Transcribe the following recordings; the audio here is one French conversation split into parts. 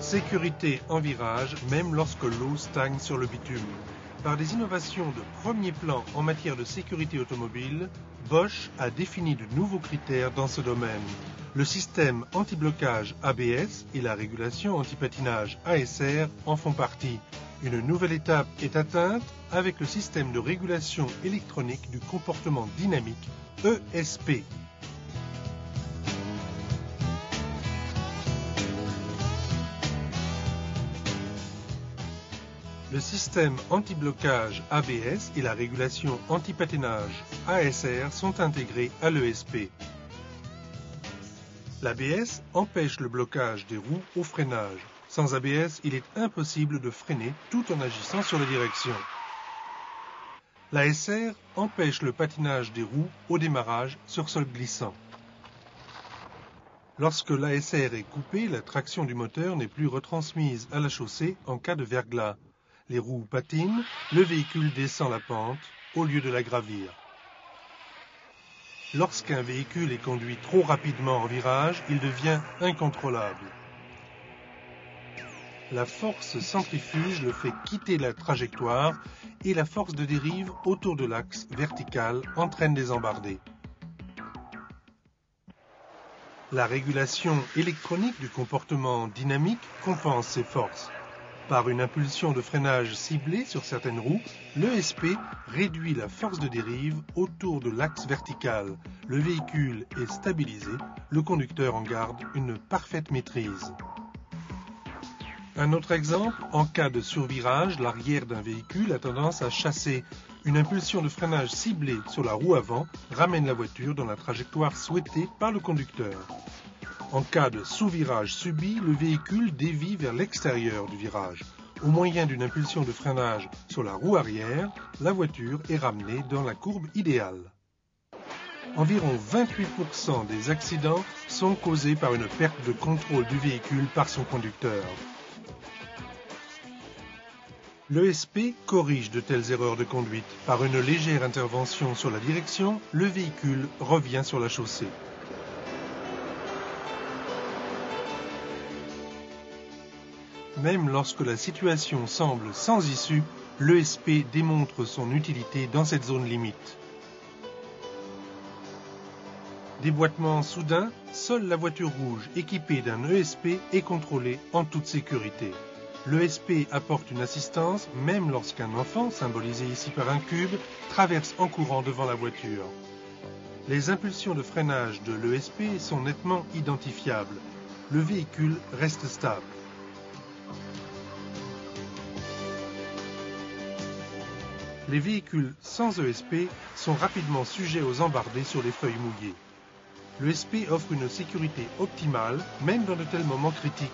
Sécurité en virage, même lorsque l'eau stagne sur le bitume. Par des innovations de premier plan en matière de sécurité automobile, Bosch a défini de nouveaux critères dans ce domaine. Le système anti-blocage ABS et la régulation anti-patinage ASR en font partie. Une nouvelle étape est atteinte avec le système de régulation électronique du comportement dynamique ESP. Le système anti-blocage ABS et la régulation anti-patinage ASR sont intégrés à l'ESP. L'ABS empêche le blocage des roues au freinage. Sans ABS, il est impossible de freiner tout en agissant sur la direction. L'ASR empêche le patinage des roues au démarrage sur sol glissant. Lorsque l'ASR est coupé, la traction du moteur n'est plus retransmise à la chaussée en cas de verglas. Les roues patinent, le véhicule descend la pente au lieu de la gravir. Lorsqu'un véhicule est conduit trop rapidement en virage, il devient incontrôlable. La force centrifuge le fait quitter la trajectoire et la force de dérive autour de l'axe vertical entraîne des embardées. La régulation électronique du comportement dynamique compense ces forces. Par une impulsion de freinage ciblée sur certaines roues, l'ESP réduit la force de dérive autour de l'axe vertical. Le véhicule est stabilisé, le conducteur en garde une parfaite maîtrise. Un autre exemple, en cas de survirage, l'arrière d'un véhicule a tendance à chasser. Une impulsion de freinage ciblée sur la roue avant ramène la voiture dans la trajectoire souhaitée par le conducteur. En cas de sous-virage subi, le véhicule dévie vers l'extérieur du virage. Au moyen d'une impulsion de freinage sur la roue arrière, la voiture est ramenée dans la courbe idéale. Environ 28% des accidents sont causés par une perte de contrôle du véhicule par son conducteur. L'ESP corrige de telles erreurs de conduite. Par une légère intervention sur la direction, le véhicule revient sur la chaussée. Même lorsque la situation semble sans issue, l'ESP démontre son utilité dans cette zone limite. Déboîtement soudain, seule la voiture rouge équipée d'un ESP est contrôlée en toute sécurité. L'ESP apporte une assistance même lorsqu'un enfant, symbolisé ici par un cube, traverse en courant devant la voiture. Les impulsions de freinage de l'ESP sont nettement identifiables. Le véhicule reste stable. Les véhicules sans ESP sont rapidement sujets aux embardées sur les feuilles mouillées. L'ESP offre une sécurité optimale, même dans de tels moments critiques.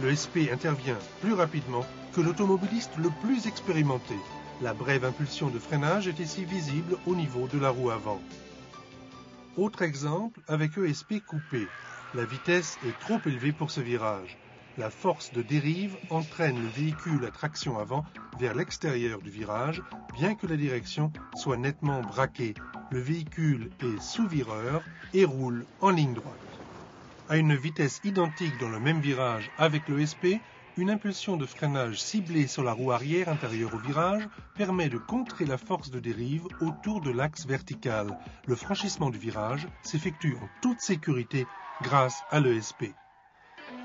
L'ESP intervient plus rapidement que l'automobiliste le plus expérimenté. La brève impulsion de freinage est ici visible au niveau de la roue avant. Autre exemple avec ESP coupé. La vitesse est trop élevée pour ce virage. La force de dérive entraîne le véhicule à traction avant vers l'extérieur du virage, bien que la direction soit nettement braquée. Le véhicule est sous-vireur et roule en ligne droite. À une vitesse identique dans le même virage avec l'ESP, une impulsion de freinage ciblée sur la roue arrière intérieure au virage permet de contrer la force de dérive autour de l'axe vertical. Le franchissement du virage s'effectue en toute sécurité grâce à l'ESP.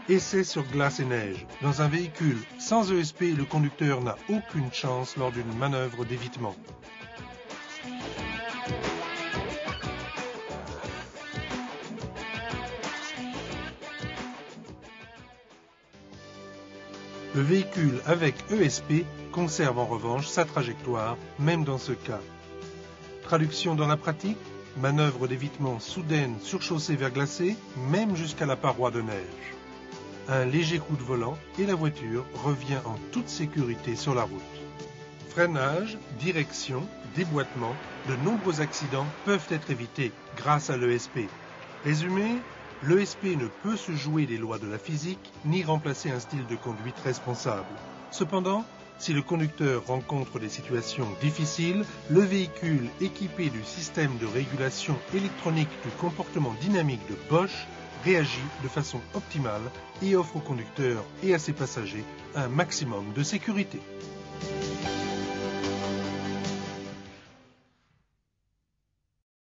Essai sur glace et neige. Dans un véhicule sans ESP, le conducteur n'a aucune chance lors d'une manœuvre d'évitement. Le véhicule avec ESP conserve en revanche sa trajectoire, même dans ce cas. Traduction dans la pratique, manœuvre d'évitement soudaine sur chaussée verglacée, même jusqu'à la paroi de neige. Un léger coup de volant et la voiture revient en toute sécurité sur la route. Freinage, direction, déboîtement, de nombreux accidents peuvent être évités grâce à l'ESP. Résumé, l'ESP ne peut se jouer des lois de la physique ni remplacer un style de conduite responsable. Cependant, si le conducteur rencontre des situations difficiles, le véhicule équipé du système de régulation électronique du comportement dynamique de Bosch réagit de façon optimale et offre au conducteur et à ses passagers un maximum de sécurité.